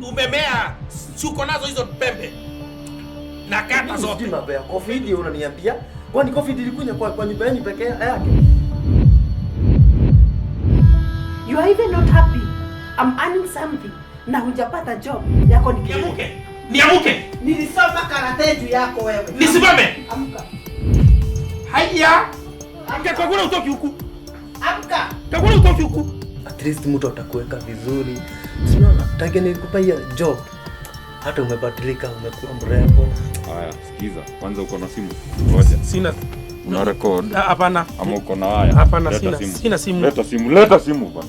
umemea. Si uko nazo hizo pembe. Na kata zote. Mambo ya COVID unaniambia? Kwani COVID ilikuja kwa nyumba yenu pekee yake? You are even not happy. I'm earning something. Na hujapata job yako ni niamuke. Niamuke. Nilisoma karate juu yako wewe. Nisimame. Amka. Haya. Amka Kagure utoki huku. Amka. Kagure utoki huku. At least mtu atakuweka vizuri. Sio nataka nikupa hiyo job. Hata umebadilika, umekuwa mrembo. Haya, sikiza. Kwanza uko na simu? Ngoja. Sina. Una record? Hapana. Ama uko na haya? Hapana, sina simu. Leta simu bwana.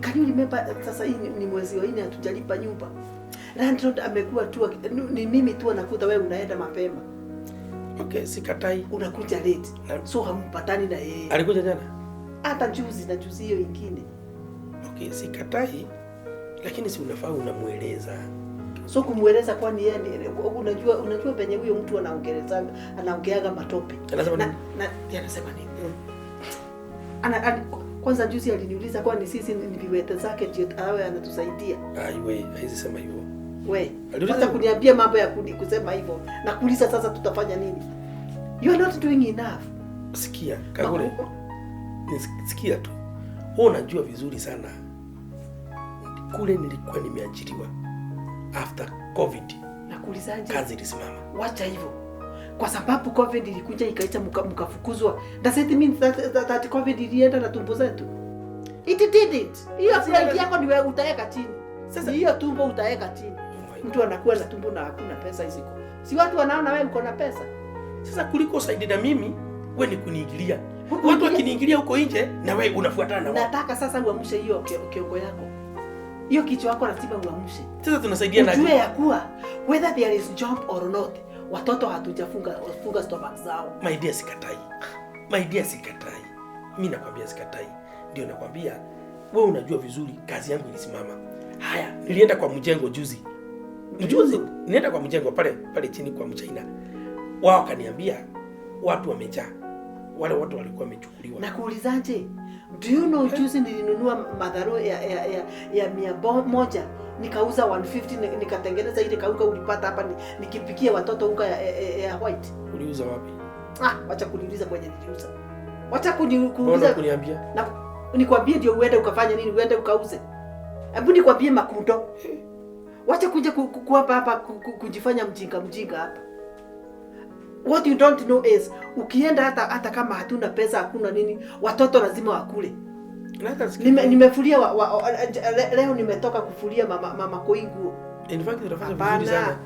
Can you remember sasa hii ni mwezi wa 4 hatujalipa nyumba. Landlord amekuwa tu ni mimi tu anakuta wewe unaenda mapema. Okay, sikatai. Unakuja late. So hampatani na yeye. Alikuja jana? Hata juzi hiyo nyingine. Okay, sikatai. Lakini si unafaa unamueleza. So kumueleza kwani yeye unajua penye huyo mtu anaongeaga matope. Anasema nini? Anasema nini? Kwanza juzi aliniuliza kwani sisi ni viwete zake ndio awe anatusaidia. Wewe hizi sema hivyo. Wewe aliuliza kuniambia mambo ya kusema hivyo. Na kuuliza sasa tutafanya nini? You are not doing enough. Sikia, Kagure. Sikia tu. Wewe unajua vizuri sana. Kule nilikuwa nimeajiriwa after COVID. Na kuulizaje? Kazi ilisimama. Wacha hivyo. Kwa sababu COVID ilikuja ikaita mkafukuzwa. Does it mean that COVID ilienda na tumbo zetu? It didn't. Hiyo pride yako ni wewe utaweka chini. Sasa hiyo tumbo utaweka chini. Mtu anakuwa na tumbo na hakuna pesa hizo. Si watu wanaona wewe uko na pesa. Sasa kuliko saidi na mimi, wewe ni kuniingilia. Watu wakiniingilia huko nje na wewe unafuatana na wao. Nataka sasa uamshe hiyo kiongo yako. Hiyo kichwa yako lazima uamshe. Sasa tunasaidia na ujue ya kuwa whether there is job or not. Watoto hatujafunga stomach zao. My dear sikatai. Mimi nakwambia sikatai. Ndio nakwambia wewe unajua vizuri kazi yangu ilisimama. Haya, nilienda kwa mjengo juzi. Nilienda kwa mjengo pale chini kwa Mchina. Wao kaniambia watu wamejaa. Wale watu walikuwa wamechukuliwa. Na kuulizaje? Do you know juzi nilinunua madharo ya 100 nikauza 150 nikatengeneza ile kauka ulipata hapa nikipikia watoto unga ya white. Uliuza wapi? Wacha kuniuliza kwenye niliuza. Wacha kuniuliza kuniambia. Na nikwambie ndio uende ukafanya nini? Uende ukauze. Hebu nikwambie makundo. Wacha kuja hapa kujifanya mjinga hapa. What you don't know is ukienda hata kama hatuna pesa hakuna nini, watoto lazima wakule. Nimefulia leo nimetoka kufulia mama Koingu. In fact tunafanya vizuri sana.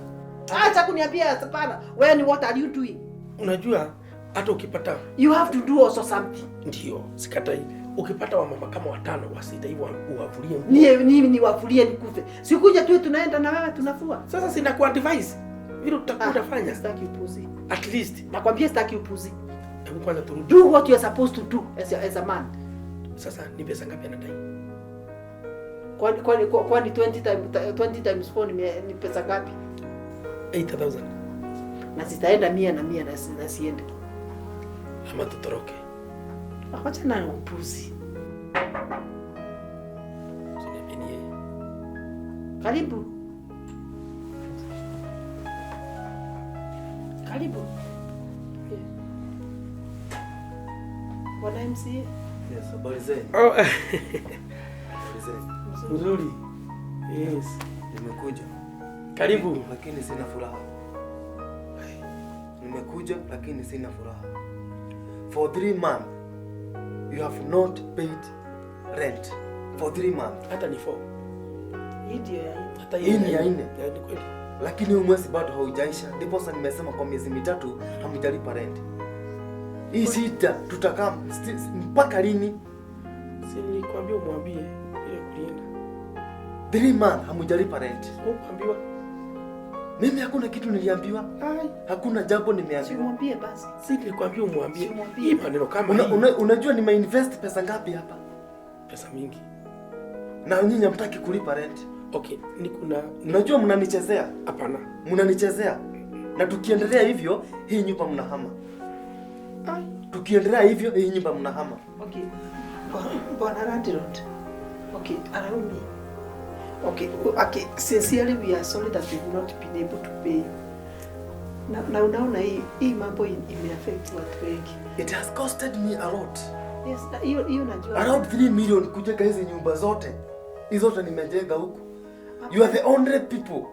Acha kuniambia hapana. Wewe ni what are you doing? Unajua hata ukipata you have to do also something. Ndio, sikatai. Ukipata wamama kama 5 wasita hivyo uwafulie. Ni wafulie nikufe. Sikuja tu tunaenda na wewe tunafua. Sasa sina ku advise. Vile utafanya. Sitaki upuzi. At least nakwambia sitaki upuzi. Hebu kwanza turudi. Do what you are supposed to do as a man. Sasa ni pesa ngapi anadai? Kwani 20 times 4 ni pesa ngapi? 8,000. Na sitaenda 100 na siende. Ama tutoroke. Acha na upuzi. Sinapenie. Karibu. Bwana MCA. Yes, habari zenu. Nzuri. Yes. Nimekuja. Karibu. Lakini sina furaha. Nimekuja lakini sina furaha. For 3 months you have not paid rent. For 3 months. Hata ni 4. Hata hii ni ya 4. Ni kweli. Lakini huu mwezi bado haujaisha. Ndipo sasa nimesema kwa miezi 3 hamjalipa rent. Hii shida tutakaa mpaka lini? Si nilikwambia umwambie ile kulienda. 3 months hamjalipa rent. Ukaambiwa? Mimi hakuna kitu niliambiwa. Hakuna jambo nimeambiwa. Simwambie basi. Si nilikwambia umwambie. Hii maneno kama unajua nimeinvest pesa ngapi hapa? Pesa mingi. Na nyinyi hamtaki kulipa rent. Okay, kuna Unajua mnanichezea? Hapana. Mnanichezea. Na tukiendelea hivyo, hii nyumba mnahama. Tukiendelea hivyo, hii nyumba mnahama. Okay. Bwana landlord. Okay, allow me. Okay, sincerely we are sorry that we've not been able to pay. Na unaona hii mambo imeaffect watu wengi. It has costed me a lot. Yes, hiyo najua. Around 3 million kujenga hizi nyumba zote. Hizo zote nimejenga huku. You are the only people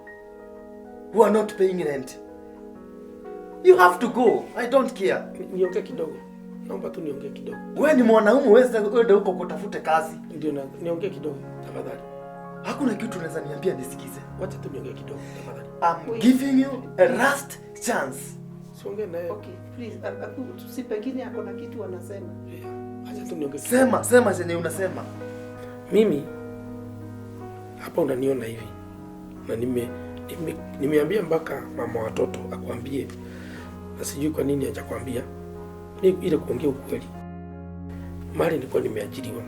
who are not paying rent. You have to go. I don't care. Niongee kidogo. Naomba tu niongee kidogo. Wewe ni mwanaume, wewe huko kutafute kazi. Ndio na niongee kidogo tafadhali. Hakuna kitu unaweza niambia nisikize. Wacha tu niongee kidogo tafadhali. I'm giving you a last chance. Siongee naye. Okay, please. Si pengine ako na kitu wanasema. Acha tu niongee. Sema chenye unasema. Mimi hapa unaniona hivi. Na nimeambia mpaka mama watoto akwambie. Na sijui kwa nini hajakwambia. Ile kuongea ukweli. Mali nilikuwa nimeajiriwa.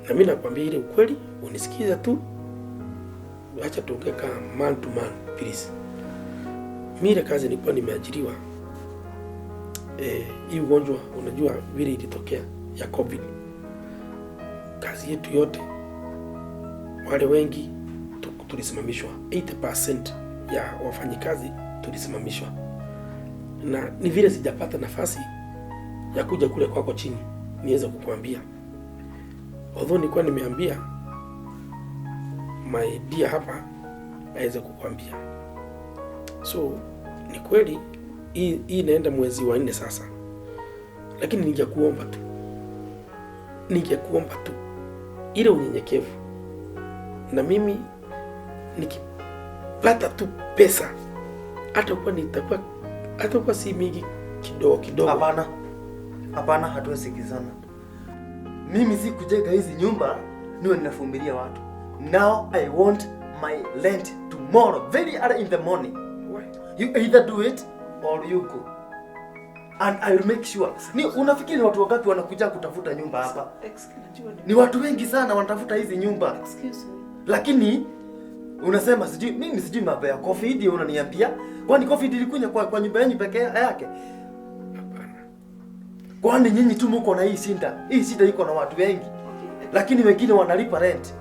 Na mimi nakwambia ile ukweli, unisikiza tu. Acha tuongee kama man to man, please. Mimi ile kazi nilikuwa nimeajiriwa. Hii ugonjwa unajua vile ilitokea ya COVID. Kazi yetu yote wale wengi tulisimamishwa. 80% ya wafanyikazi tulisimamishwa. Na ni vile sijapata nafasi ya kuja kule kwako chini niweze kukuambia. Although nilikuwa nimeambia my dear hapa aweze kukuambia. So ni kweli hii inaenda mwezi wa 4 sasa. Lakini ningekuomba tu ile unyenyekevu. Na mimi nikipata tu pesa hata kwa si mingi kidogo. Hapana, hatuwezi kizana. Mimi si kujenga hizi nyumba niwe ninafumilia watu. Now I want my rent tomorrow, very early in the morning. Why? You either do it or you go. And I will make sure. Ni unafikiri watu wangapi wanakuja kutafuta nyumba hapa? Ni watu wengi sana wanatafuta hizi nyumba. Excuse me. Lakini unasema mimi sijui mambo ya COVID ndio unaniambia. Kwani COVID ilikuja kwa nyumba yenu pekee yake? Hapana. Kwani nyinyi tu mko na hii shida? Hii shida iko na watu wengi. Okay. Lakini wengine wanalipa rent.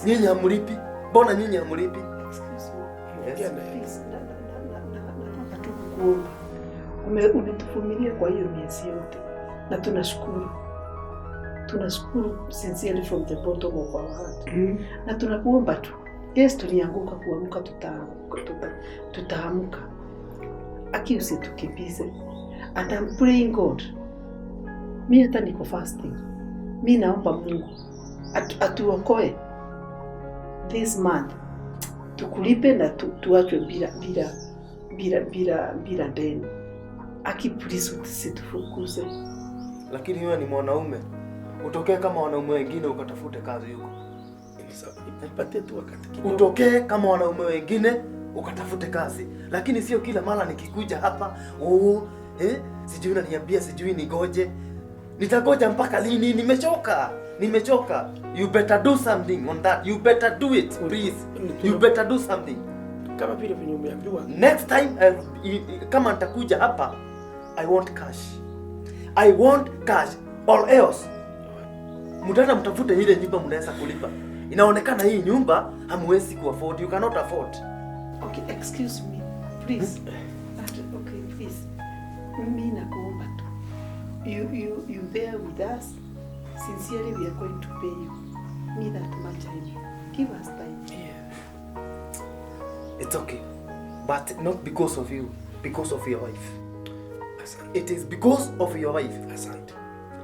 Nyinyi hamlipi. Mbona nyinyi hamlipi? Excuse me. Yes, please. Umetuvumilia kwa hiyo miezi yote. Na tunashukuru. Tunashukuru sincerely from the bottom of our heart. Na tunakuomba tu. Yes, tulianguka kuamka tutaamka. Aki usitukimbize. And I'm praying God. Mimi hata niko fasting. Mimi naomba Mungu atuokoe this month. Tukulipe na tuachwe bila deni. Aki please usitufukuze. Lakini wewe ni mwanaume. Utokee kama wanaume wengine ukatafute kazi huko. Nipatie tu wakati kidogo. Utokee kama wanaume wengine ukatafute kazi. Lakini sio kila mara nikikuja hapa, sijui unaniambia sijui nigoje. Nitagoja mpaka lini? Nimechoka. You better do something on that. You better do it, please. You better do something. Kama vile umeambiwa. Next time kama nitakuja hapa, I want cash or else mtata mtafute ile nyumba mnaweza kulipa. Inaonekana hii nyumba hamwezi kuafford. You cannot afford. Okay, excuse me. Please. Okay, please. Mimi nakuomba tu. You bear with us. Sincerely we are going to pay you. Me that much time. Give us time. Yeah. It's okay. But not because of you. Because of your wife. Asante. It is because of your wife. Asante.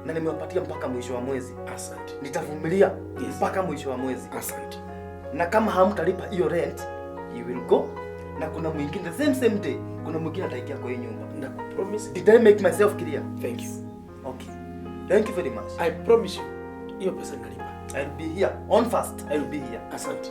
Na nimewapatia mpaka mwisho wa mwezi. Asante. Nitavumilia mpaka mwisho wa mwezi. Asante. Na kama hamtalipa hiyo rent, you will go. Na kuna mwingine the same day, kuna mwingine ataingia kwa hii nyumba. Na promise. Did I make myself clear? Thank you. Okay. Thank you very much. I promise you. Hiyo pesa nalipa. I'll be here on first. I'll be here. Asante.